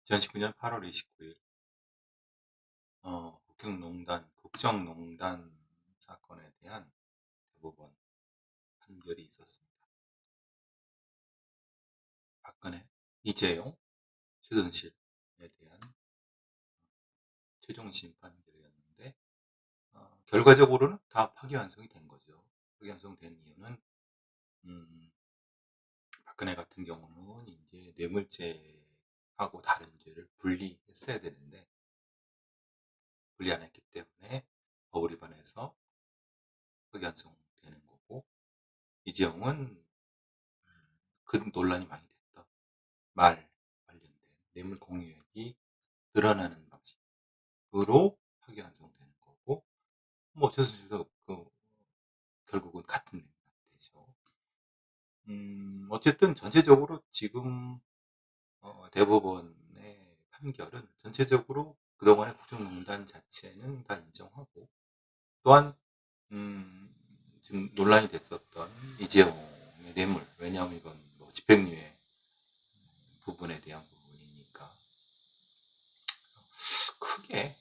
2019년 8월 29일 국정농단 사건에 대한 대법원 판결이 있었습니다. 박근혜, 이재용, 최순실에 대한 최종 심판결이었는데 결과적으로는 다 파기환송이 된 거죠. 파기환송된 이유는 박근혜 같은 경우는 이제 뇌물죄하고 다른 죄를 분리했어야 되는데 분리 안 했기 때문에 법을 위반해서 파기환송되는 거고, 이재용은 그 논란이 많이 됐던 말 관련된 뇌물 공유액이 늘어나는 방식으로 파기환송되는 거고, 뭐 최순실도 결국은 같은 맥락이 되죠. 어쨌든 전체적으로 지금 대법원의 판결은 전체적으로 그동안의 국정농단 자체는 다 인정하고, 또한 지금 논란이 됐었던 이재용의 뇌물, 왜냐하면 이건 뭐 집행유예 부분에 대한 부분이니까 크게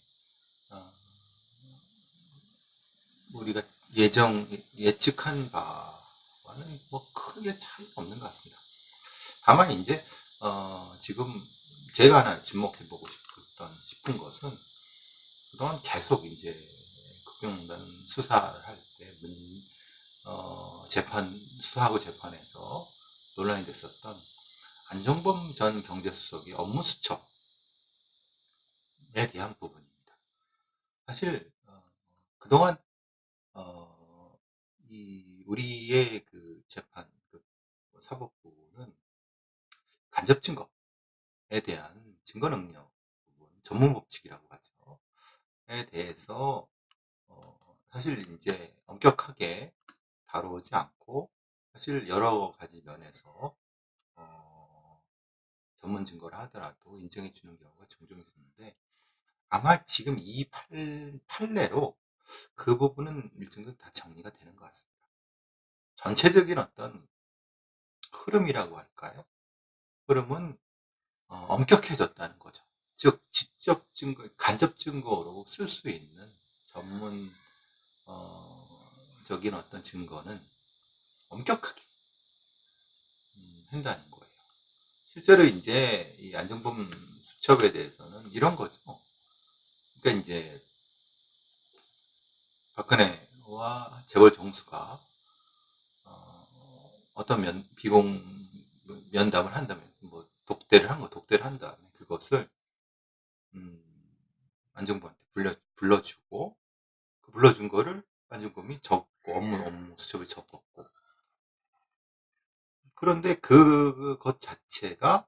우리가 예측한 바와는 뭐 크게 차이가 없는 것 같습니다. 다만 이제 지금 제가 하나 주목해보고 싶은 것은, 그동안 계속 이제 국정농단 수사를 할 때 수사하고 재판에서 논란이 됐었던 안종범 전 경제수석의 업무수첩에 대한 부분입니다. 사실 그동안 우리의 그 재판, 사법부는 간접 증거에 대한 증거 능력 부분, 전문 법칙이라고 하죠. 에 대해서 사실 이제 엄격하게 다루지 않고, 사실 여러 가지 면에서 전문 증거를 하더라도 인정해 주는 경우가 종종 있었는데, 아마 지금 이 판례로 그 부분은 일정 정도 다 정리가 되는 것 같습니다. 전체적인 어떤 흐름이라고 할까요? 흐름은 엄격해졌다는 거죠. 즉 직접 증거, 간접 증거로 쓸 수 있는 전문적인 어떤 증거는 엄격하게 한다는 거예요. 실제로 이제 이 안종범 수첩에 대해서는 이런 거죠. 그러니까 이제 박근혜와 재벌 종수가 어떤 비공 면담을 한다면, 뭐 독대를 한 다음에 그것을 안종범한테 불러주고, 그 불러준 거를 안종범이 적고 업무 수첩에 적었고, 그런데 그것 자체가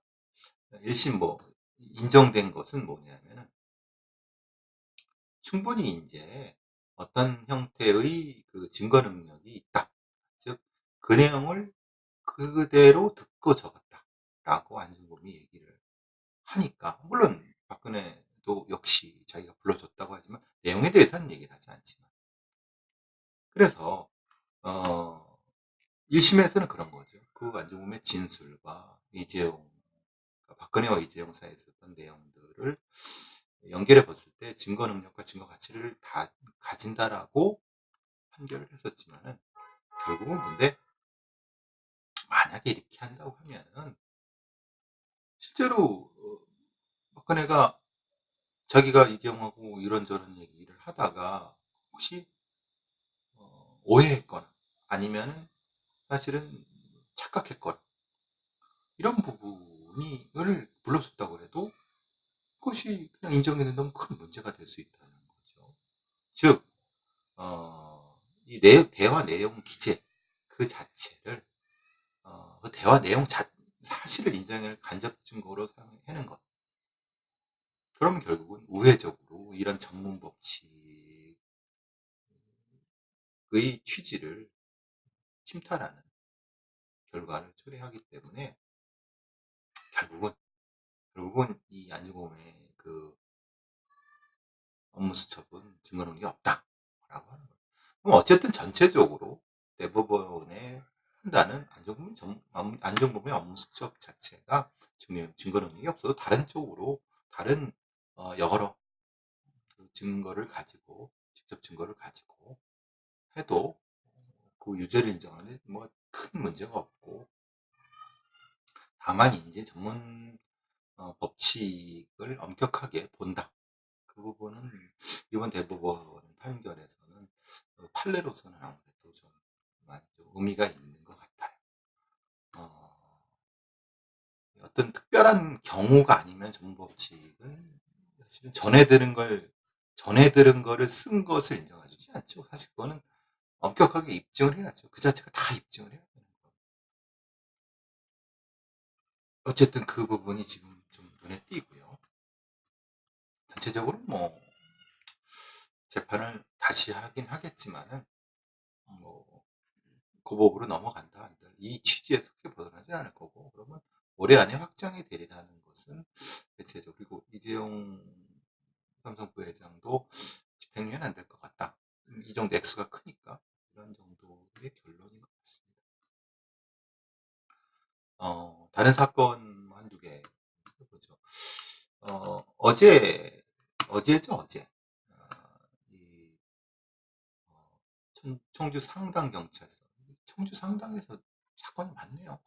1심 뭐 인정된 것은 뭐냐면은, 충분히 이제 어떤 형태의 그 증거 능력이 있다. 즉, 그 내용을 그대로 듣고 적었다라고 안종범이 얘기를 하니까, 물론 박근혜도 역시 자기가 불러줬다고 하지만 내용에 대해서는 얘기를 하지 않지만, 그래서 1심에서는 그런 거죠. 그 안종범의 진술과 박근혜와 이재용 사이에 있었던 내용들을 연결해 봤을 때 증거 능력과 증거 가치를 다 가진다라고 판결을 했었지만은, 결국은 근데 만약에 이렇게 한다고 하면은, 실제로 박근혜가 자기가 이재용하고 이런저런 얘기를 하다가 혹시 오해했거나 아니면은 사실은 착각했거나 이런 부분을 불러줬다고 해도 그것이 그냥 인정이 된다면 큰 문제가 될 수 있다는 거죠. 즉, 이 대화 내용 기재 그 자체를 그 대화 내용 사실을 인정을 간접 증거로 사용하는 것. 그러면 결국은 우회적으로 이런 전문 법칙의 취지를 침탈하는 결과를 초래하기 때문에, 결국은 이 안종범의 그 업무수첩은 증거 능력이 없다라고 하는 거예요. 그럼 어쨌든 전체적으로 대법원의 판단은 안종범의 업무수첩 자체가 증거 능력이 없어도 다른 쪽으로 다른 여러 그 증거를 가지고 직접 증거를 가지고 해도 그 유죄를 인정하는 뭐 큰 문제가 없고, 다만 인제 전문 법칙을 엄격하게 본다. 그 부분은 이번 대법원 판결에서는 판례로서는 아무래도 좀 많이 좀 의미가 있는 것 같아요. 어 어떤 특별한 경우가 아니면 전문 법칙은 사실은 전해 들은 거를 쓴 것을 인정해 주지 않죠. 사실 그거는 엄격하게 입증을 해야죠. 그 자체가 다 입증을 해야 되는 거예요. 어쨌든 그 부분이 지금 좀 눈에 띄고요. 전체적으로 뭐 재판을 다시 하긴 하겠지만은 뭐 고법으로 넘어간다 한들 이 취지에서 크게 벗어나지 않을 거고, 그러면 올해 안에 확정이 되리라는 것은 대체적으로, 그리고 이재용 삼성 부회장도 집행유예는 안 될 것 같다. 이 정도 액수가 크니까 이런 정도의 결론인 것 같습니다. 다른 사건 한두 개 보죠. 어제죠, 어제. 이 청주 상당경찰서. 청주 상당에서 사건이 많네요.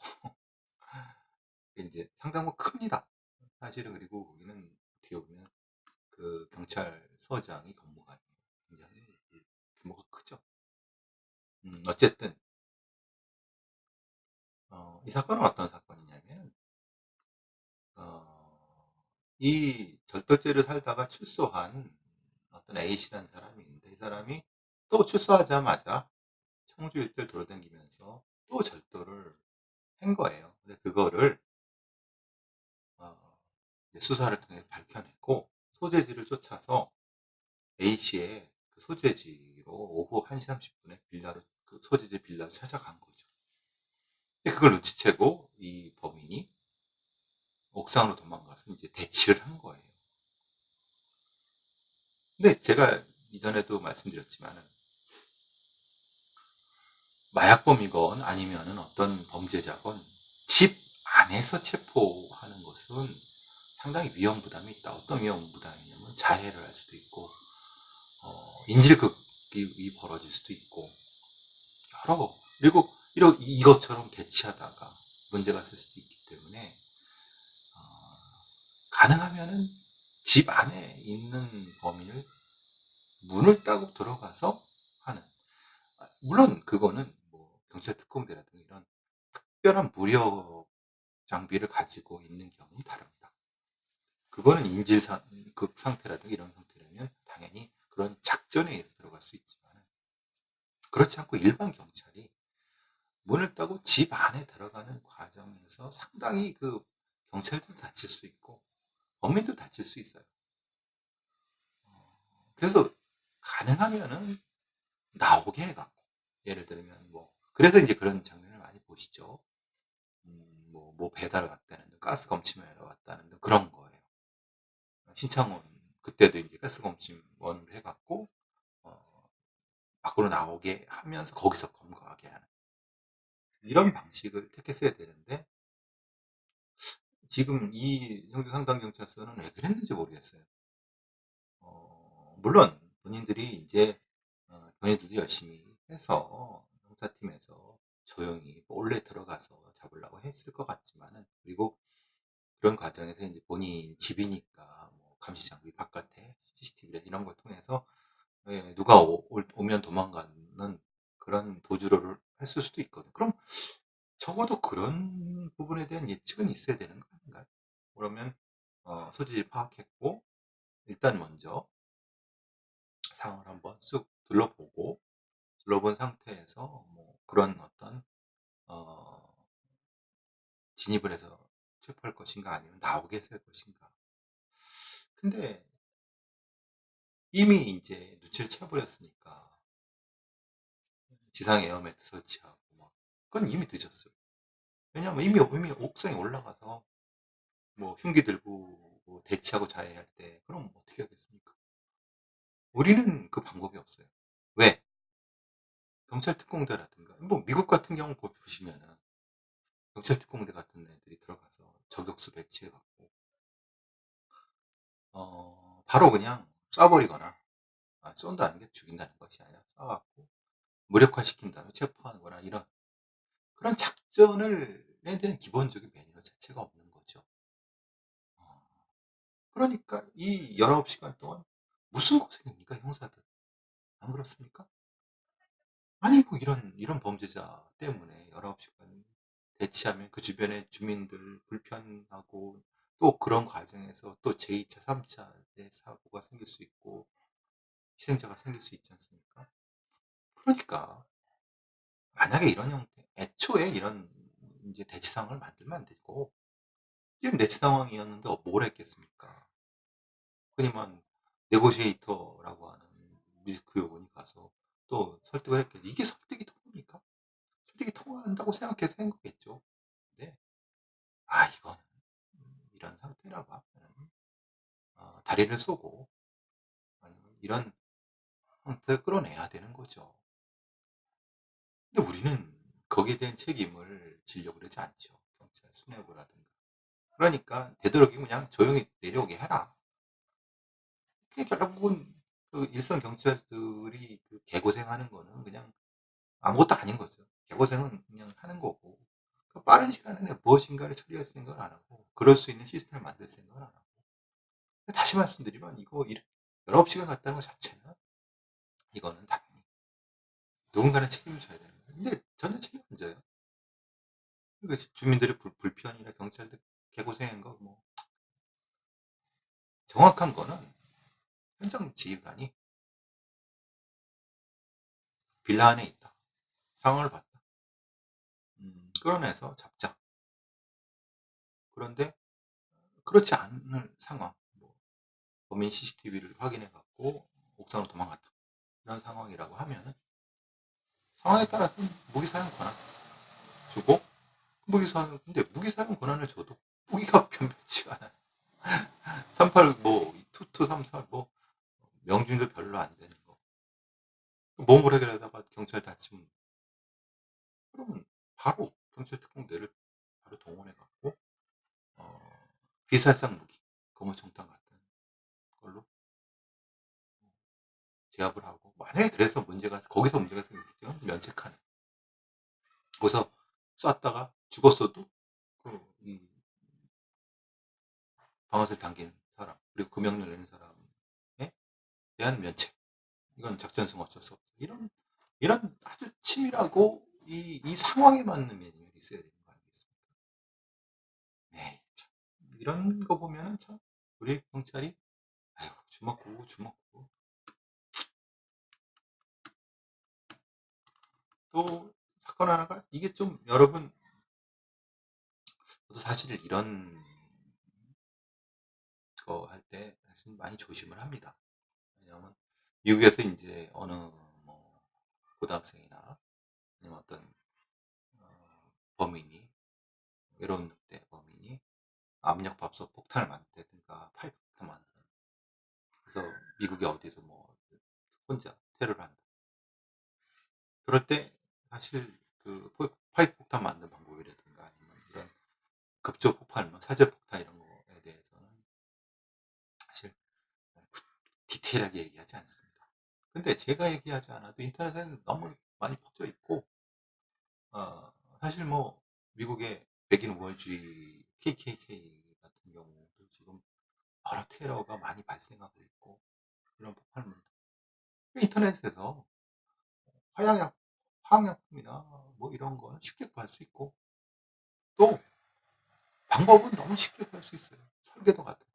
이제 상당히 큽니다. 사실은. 그리고 거기는 어떻게 보면 그 경찰서장이 근무관이에요. 굉장히 규모가 크죠. 어쨌든 이 사건은 어떤 사건이냐면, 어, 이 절도죄를 살다가 출소한 어떤 A씨라는 사람이 있는데, 이 사람이 또 출소하자마자 청주 일대를 돌아다니면서 또 절도를 한 거예요. 근데 그거를 어, 이제 수사를 통해 밝혀냈고, 소재지를 쫓아서 A씨의 그 소재지로 오후 1시 30분에 빌라로, 그 소재지 빌라로 찾아간 거죠. 근데 그걸 눈치채고 이 범인이 옥상으로 도망가서 이제 대치를 한 거예요. 근데 제가 이전에도 말씀드렸지만은, 마약범이건 아니면은 어떤 범죄자건 집 안에서 체포하는 것은 상당히 위험 부담이 있다. 어떤 위험 부담이냐면 자해를 할 수도 있고, 인질극이 벌어질 수도 있고, 여러, 그리고 이것처럼 대치하다가 문제가 될 수도 있기 때문에, 어, 가능하면은 집 안에 있는 범인을 문을 따고 들어가서 하는. 물론 그거는 뭐 경찰 특공대라든가 이런 특별한 무력 장비를 가지고 있는 경우는 다릅니다. 그거는 그 상태라든가 이런 상태라면 당연히 그런 작전에 의해서 들어갈 수 있지만, 그렇지 않고 일반 경찰이 문을 따고 집 안에 들어가는 과정에서 상당히 그 경찰도 다칠 수 있고 범인도 다칠 수 있어요. 그래서 가능하면은 나오게 해갖고, 예를 들면 뭐, 그래서 이제 그런 장면을 많이 보시죠. 뭐 배달 왔다는 등, 가스 검침하러 왔다는 등 그런 거예요. 신창원 그때도 이제 가스 검침원으로 해갖고 어, 밖으로 나오게 하면서 거기서 검거하게 하는 이런 방식을 택했어야 되는데, 지금 이 형사상당경찰서는 왜 그랬는지 모르겠어요. 물론 본인들이 이제 본인들도 열심히 해서 형사팀에서 조용히 몰래 들어가서 잡으려고 했을 것 같지만은, 그리고 그런 과정에서 이제 본인 집이니까 뭐 감시 장비 바깥에 CCTV 이런 걸 통해서 누가 오면 도망가는 그런 도주를 했을 수도 있거든요. 그럼 적어도 그런 부분에 대한 예측은 있어야 되는 거 아닌가요? 그러면 소지를 파악했고, 일단 먼저 상황을 한번 쓱 둘러본 상태에서 뭐 그런 어떤 어, 진입을 해서 체포할 것인가 아니면 나오게 했을 것인가. 근데 이미 이제 눈치를 채버렸으니까 지상 에어매트 설치하고 막 그건 이미 늦었어요. 왜냐하면 이미 옥상에 올라가서 뭐 흉기 들고 뭐 대치하고 자해할 때 그럼 어떻게 하겠습니까? 우리는 그 방법이 없어요. 왜? 경찰 특공대라든가 뭐 미국 같은 경우 보시면은 경찰 특공대 같은 애들이 들어가서 저격수 배치해갖고 바로 그냥 쏴 버리거나, 쏜다는 게 죽인다는 것이 아니라 쏴 갖고 무력화시킨 다음에 체포하는 거나, 이런 그런 작전을 에 대한 기본적인 매뉴얼 자체가 없는 거죠. 어 그러니까 이 19 시간 동안 무슨 고생입니까, 형사들. 안 그렇습니까? 아니 뭐 이런 범죄자 때문에 19 시간 대치하면 그 주변의 주민들 불편하고, 또 그런 과정에서 또 제2 차, 3 차의 사고가 생길 수 있고 희생자가 생길 수 있지 않습니까? 그러니까 만약에 이런 형태, 애초에 이런 인제 대치 상황을 만들면 안 되고, 지금 대치 상황이었는데 뭘 했겠습니까? 흔히만 네고시에이터라고 하는 미스크 요원이 가서 또 설득을 했겠죠. 이게 설득이 통합니까? 설득이 통한다고 생각해서 한 거겠죠. 근데 이거는 이런 상태라고 하면은 다리를 쏘고 아니면 이런 형태를 끌어내야 되는 거죠. 근데 우리는 거기에 대한 책임을 지려고 그러지 않죠. 경찰 수뇌부라든가. 그러니까 되도록이면 그냥 "조용히 내려오게 해라." 그게 결국은 그 일선 경찰들이 그 개고생하는 거는 그냥 아무것도 아닌 거죠. 개고생은 그냥 하는 거고, 그 빠른 시간 안에 무엇인가를 처리할 생각을 안 하고 그럴 수 있는 시스템을 만들 생각을 안 하고. 다시 말씀드리면 이거 19 시간 갔다는 것 자체는 이거는 당연히 누군가는 책임을 져야 되는 거예요. 근데 전혀 책임 안 져요. 그 주민들의 불편이나 경찰들 개고생한 거, 뭐 정확한 거는 현장 지휘관이 빌라 안에 있다, 상황을 봤다, 끌어내서 잡자. 그런데 그렇지 않을 상황, 뭐 범인 CCTV를 확인해 갖고 옥상으로 도망갔다, 이런 상황이라고 하면은 상황에 따라서는 무기 사용 권한 주고, 무기 사용, 근데 무기 사용 권한을 줘도 무기가 변변치가 않아요. 38 뭐 투투 34 뭐 명중률 별로 안 되는 거. 몸을 해결하다가 경찰 다치면 그러면 바로 경찰 특공대를 바로 동원해 갖고 어 비살상 무기, 검은총탄 같은 걸로 제압을 하고, 만약에 그래서 문제가 생겼을 때는 면책하는. 거기서 쐈다가 죽었어도 이 방아쇠를 당긴 사람, 그리고 그 명령을 내린 사람에 대한 면책. 이건 작전성 어쩔 수 없다. 이런 아주 치밀하고 이 상황에 맞는 매뉴얼이 있어야 되는 거 아니겠습니까? 네. 참 이런 거 보면은 참 우리 경찰이, 아유 주먹구구, 주먹구구. 또 사건 하나가 이게 좀 여러분, 저도 사실 이런 거 할 때 사실 많이 조심을 합니다. 왜냐하면 미국에서 인제 어느 뭐 고등학생이나 아니면 어떤 범인이, 외로운 늑대 범인이 압력밥솥 폭탄을 만든다든가 파이프 폭탄 만드는, 그래서 미국의 어디서 뭐 혼자 테러를 한다. 그럴 때 사실 그 파이프 폭탄 만드는 방법이라든가 아니면 이런 급조 폭발, 뭐 사제 폭탄 이런 거에 대해서는 사실 디테일하게 얘기하지 않습니다. 근데 제가 얘기하지 않아도 인터넷에는 너무 많이 퍼져 있고, 어 사실 뭐 미국의 백인 우월주의 KKK 같은 경우도 지금 여러 테러가 많이 발생하고 있고, 이런 폭발물 인터넷에서 화약약 화학약품이나 뭐 이런 거는 쉽게 구할 수 있고, 또 방법은 너무 쉽게 구할 수 있어요. 설계도 같은 거.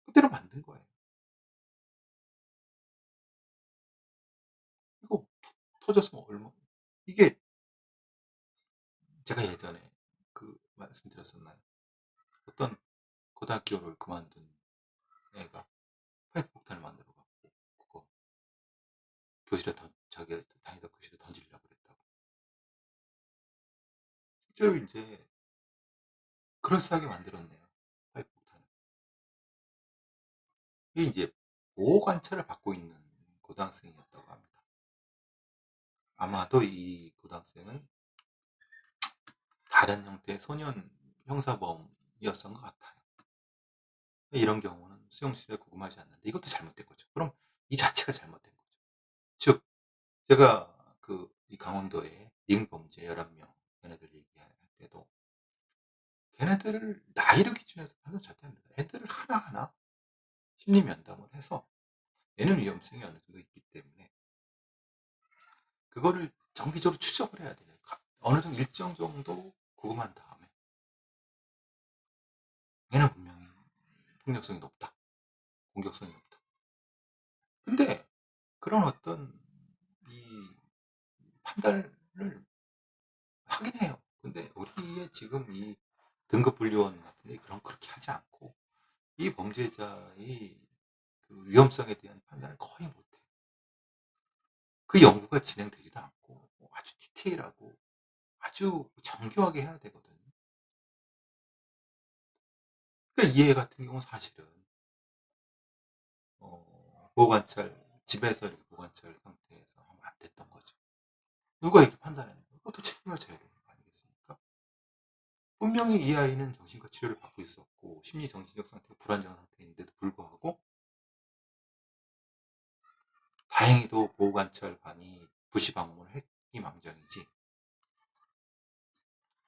그대로 만든 거예요. 이거 터졌으면 이게 제가 예전에 그 말씀드렸었나요? 어떤 고등학교를 그만둔 애가 파이프 폭탄을 만들어 갖고 그거 교실에 자기가 다니던 교실에 던지려고 그랬다고. 실제로 인제 그럴싸하게 만들었네요, 파이프 폭탄을. 이게 인제 보호 관찰을 받고 있는 고등학생이었다고 합니다. 아마도 이 고등학생은 다른 형태의 소년 형사범이었던 것 같아요. 이런 경우는 수용실에 구금하지 않는데 이것도 잘못된 거죠. 그럼 이 자체가 잘못된 거죠. 즉 제가 이 강원도에 링 범죄 11명 걔네들 얘기할 때도 걔네들을 나이를 기준해서 판단 절대 안 된다. 애들을 하나하나 심리 면담을 해서 얘는 위험성이 어느 정도 있기 때문에 그거를 정기적으로 추적을 해야 돼요. 어느 정도 일정 정도 구금한 다음에 얘는 분명히 폭력성이 높다. 공격성이 높다. 근데 그런 어떤 이 판단을 하긴 해요. 근데 우리의 지금 이 등급 분류원 같은 데 그렇게 하지 않고 이 범죄자의 그 위험성에 대한 판단을 거의 못해요. 그 연구가 진행되지도 않고 아주 디테일하고 아주 정교하게 해야 되거든요. 그러니까 이 애 같은 경우는 사실은 보호관찰 집에서 이렇게 보호관찰 상태에서 하면 안 됐던 거죠. 누가 이렇게 판단하는 거예요? 그것도 책임을 져야 되는 거 아니겠습니까? 분명히 이 아이는 정신과 치료를 받고 있었고 심리 정신적 상태가 불안정한 상태인데도 불구하고 다행히도 보호관찰반이 부시 방문을 했기망정이지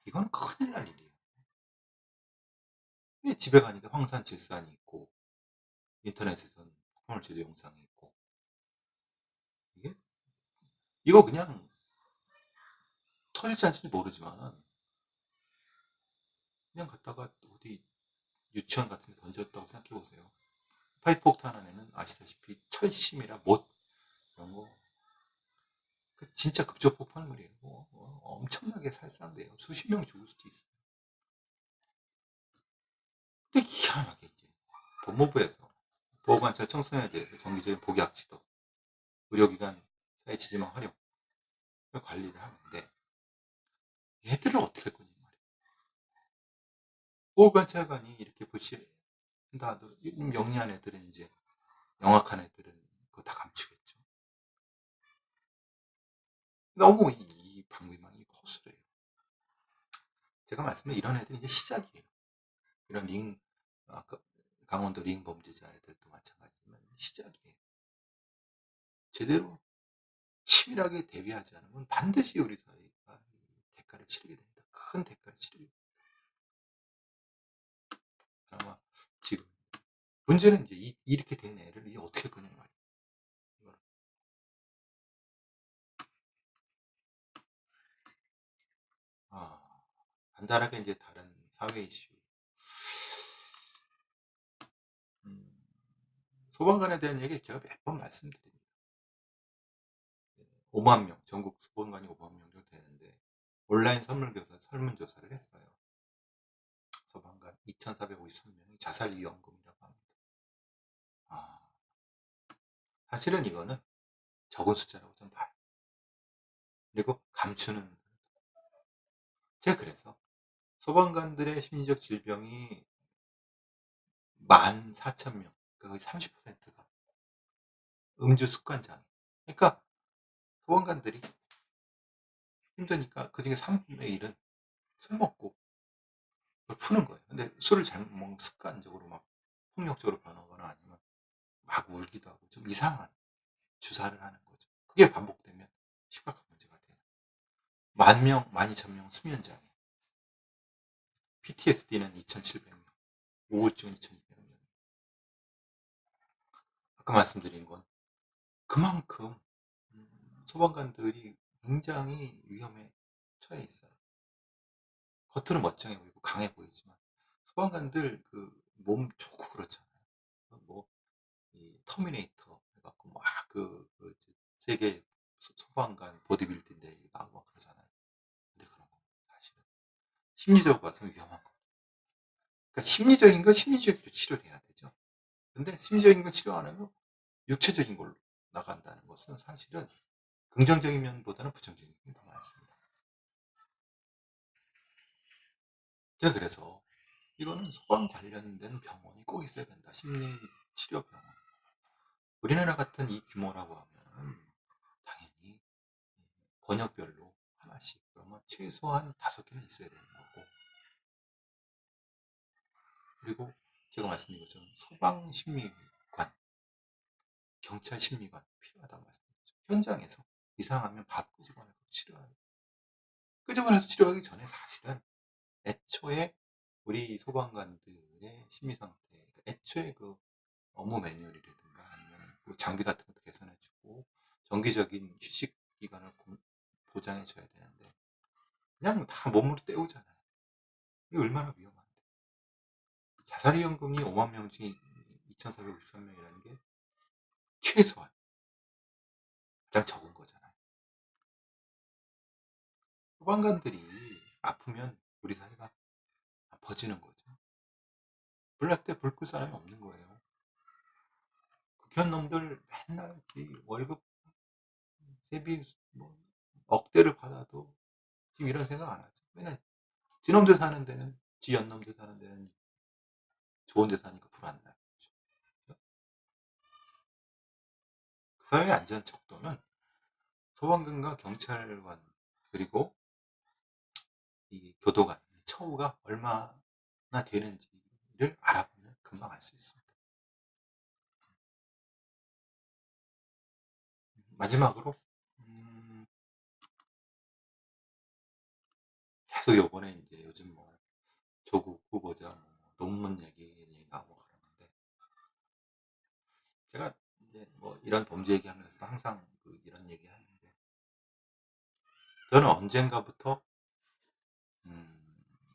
이건 큰일 날 일이에요. 집에 가니까 황산질산이 있고 인터넷에서는 폭발물질도 영상이 있고 이게 이거 그냥 터질지 않을지 모르지만 그냥 갖다가 어디 유치원 같은 데 던졌다고 생각해 보세요. 파이폭탄 안에는 아시다시피 철심이라 못 이런 거 진짜 급조 폭발물이에요. 엄청나게 살상돼요. 수십 명 죽을 수도 있어요. 근데 희한하게 이제 법무부에서 보호관찰 청소년에 대해서 정기적인 복약 지도, 의료기관 사회 지지망 활용 관리를 하는데 얘들을 어떻게 할 거냐 말이에요. 보호관찰관이 이렇게 부시한다 하더라도 영리한 애들은 이제 영악한 애들은 그거 다 감추겠죠. 너무 이 방비망이 허술해요. 제가 말씀드린 이런 애들이 이제 시작이에요. 이런 아까 강원도 링 범죄자 애들도 마찬가지지만 시작이에요. 제대로 치밀하게 대비하지 않으면 반드시 우리 사회가 대가를 치르게 됩니다. 큰 대가를 치르게 됩니다. 아마 지금 문제는 이제 이렇게 된 애를 이제 어떻게 할 거냐 말이에요. 간단하게 이제 다른 사회 이슈. 소방관에 대한 얘기 제가 몇 번 말씀드립니다. 5만 명, 전국 소방관이 5만 명 정도 되는데 온라인 설문조사를 했어요. 소방관 2,453명이 자살위험금이라고 합니다. 사실은 이거는 적은 숫자라고 좀 봐요. 그리고 감추는 제가 그래서 소방관들의 심리적 질병이 14,000명, 거의 30%가 음주 습관장애. 그러니까 소방관들이 힘드니까 그중에 3분의 1은 술 먹고 그걸 푸는 거예요. 근데 술을 잘못 먹으면 습관적으로 막 폭력적으로 변하거나 아니면 막 울기도 하고 좀 이상한 주사를 하는 거죠. 그게 반복되면 심각한 문제가 돼요. 10,000명, 12,000명 수면장애. PTSD는 2,700명, 우울증은 2,200명. 아까 말씀드린 건 그만큼 소방관들이 굉장히 위험에 처해 있어요. 겉으로 멀쩡해 보이고 강해 보이지만 소방관들 몸 좋고 그렇잖아요. 뭐 터미네이터 해갖고 막 세계 소방관 보디빌딩 대회 나고 막 그러잖아요. 근데 그런 거 사실은 심리적으로 봐서 위험한 거. 그러니까 심리적인 건 심리적으로 치료를 해야 되죠. 근데 심리적인 걸 치료 안 하고 육체적인 걸로 나간다는 것은 사실은 긍정적인 면보다는 부정적인 면이 더 많습니다. 제가 그래서 이거는 소방 관련된 병원이 꼭 있어야 된다. 심리치료병원. 우리나라 같은 이 규모라고 하면 당연히 권역별로 하나씩 그러면 최소한 5개는 있어야 되는 거고 그리고 제가 말씀드린 것처럼 소방심리관, 경찰심리관 필요하다고 말씀드렸죠. 현장에서 이상하면 바로 끄집어내서 치료해야 돼요. 끄집어내서 치료하기 전에 사실은 애초에 우리 소방관들의 심리 상태, 애초에 그 업무 매뉴얼이라든가 아니면 그 장비 같은 것도 개선해 주고 정기적인 휴식 기간을 보장해 줘야 되는데 그냥 다 몸으로 때우잖아요. 이게 얼마나 위험한데. 자살위험금이 5만 명 중에 2,453명이라는 게 최소한 가장 적은 거잖아요. 소방관들이 아프면 우리 사회가 아파지는 거죠. 불날 때 불 끌 사람이 없는 거예요. 극한 놈들 맨날 월급 세비 뭐 억대를 받아도 지금 이런 생각 안 하죠. 왜냐면 지놈들 사는 데는 지 연놈들 사는 데는 좋은 데 사니까 불 안 나죠. 그 사회의 안전 척도는 소방관과 경찰관 그리고 이 교도관 처우가 얼마나 되는지를 알아보면 금방 알 수 있습니다. 마지막으로 계속 요번에 이제 요즘 뭐 조국 후보자 뭐 논문 얘기 나오고 그러는데 제가 이제 뭐 이런 범죄 얘기하면서도 항상 이런 얘기 하는데 저는 언젠가부터 음,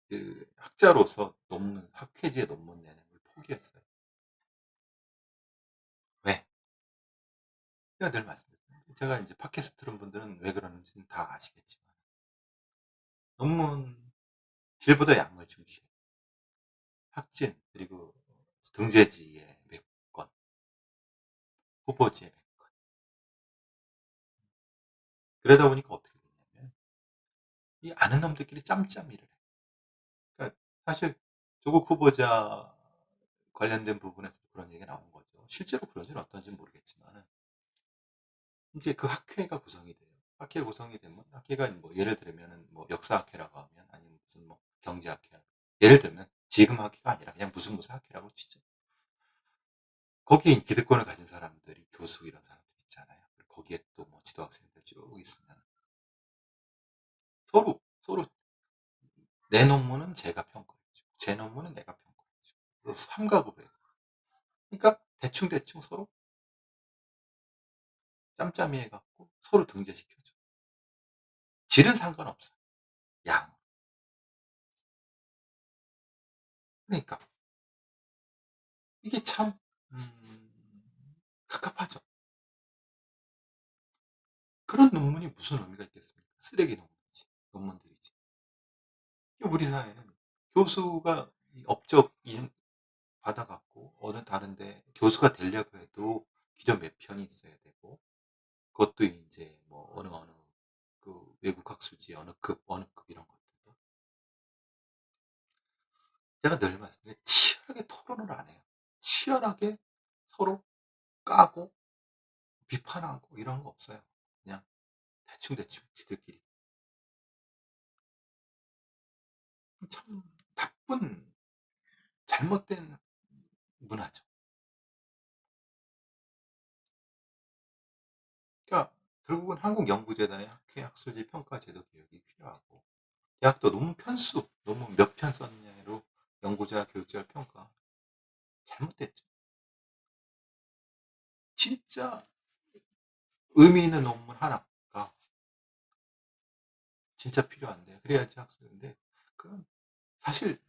그 학자로서 논문 학회지에 논문 내는 걸 포기했어요. 왜? 제가 늘 말씀드렸죠. 제가 이제 팟캐스트 들은 분들은 왜 그러는지는 다 아시겠지만 논문 질보다 양을 중시해요. 학진 그리고 등재지의 몇 건, 후보지의 몇 건. 그러다 보니까 어떻게 되냐면 이 아는 놈들끼리 짬짬이를 해요. 그러니까 사실 조국 후보자 관련된 부분에서 그런 얘기가 나온 거죠. 실제로 그런지는 어떤지 모르겠지만 이제 그 학회가 구성이 돼요. 학회 구성이 되면 학회가 뭐 예를 들면은 뭐 역사학회라고 하면 아니면 무슨 뭐 경제학회 예를 들면 지금 학회가 아니라 그냥 무슨 학회라고 치죠. 거기에 기득권을 가진 사람들이 교수 이런 사람들 있잖아요. 거기에 또 뭐 지도학생들 쭉 있으면 서로 내 논문은 제가 평가해주고 제 논문은 내가 평가해주고 그래서 삼가구를 해요. 그러니까 대충 서로 짬짬이 해갖고 서로 등재시켜줘. 질은 상관없어요. 양. 그러니까 이게 참 갑갑하죠. 그런 논문이 무슨 의미가 있겠습니까? 쓰레기 논문들이지. 우리 사회는 교수가 업적 받아갖고 어느 다른데 교수가 되려고 해도 기존 몇 편이 있어야 되고 그것도 이제 뭐 어느 그 외국 학술지 어느 급 이런 것들도 제가 늘 말씀드려요. 치열하게 토론을 안 해요. 치열하게 서로 까고 비판하고 이런 거 없어요. 그냥 대충 지들끼리 참 나쁜 잘못된 문화죠. 그러니까 결국은 한국연구재단의 학회 학술지 평가 제도 개혁이 필요하고 대학도 논문 편수, 논문 몇 편 썼냐로 연구자, 교육자를 평가 잘못됐죠. 진짜 의미 있는 논문 하나가 진짜 필요한데 그래야지 학술인데 그건 사실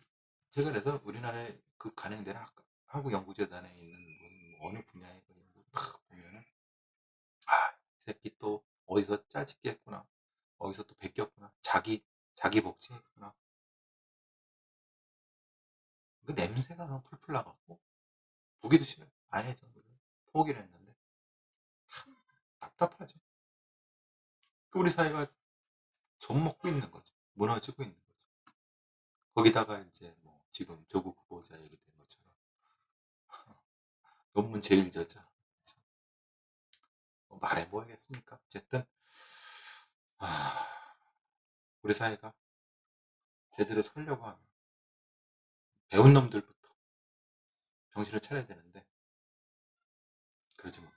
제가 그래서 우리나라에 그 간행되는 한국연구재단에 있는 뭐 어느 분야의 그 연구 딱 보면은 이 새끼 또 어디서 짜집기 했구나. 어디서 또 베꼈구나. 자기 복제했구나. 그 냄새가 너무 풀풀 나갖고 보기도 싫어요. 아예 저는 포기를 했는데 참 답답하죠. 그 우리 사회가 젖먹고 있는 거죠. 무너지고 있는 거죠. 거기다가 이제 뭐 지금 조국 후보자 얘기된 것처럼 논문 제일 저자 뭐 말해 뭐 하겠습니까? 어쨌든 우리 사회가 제대로 살려고 하면 배운 놈들부터 정신을 차려야 되는데 그러지 못하고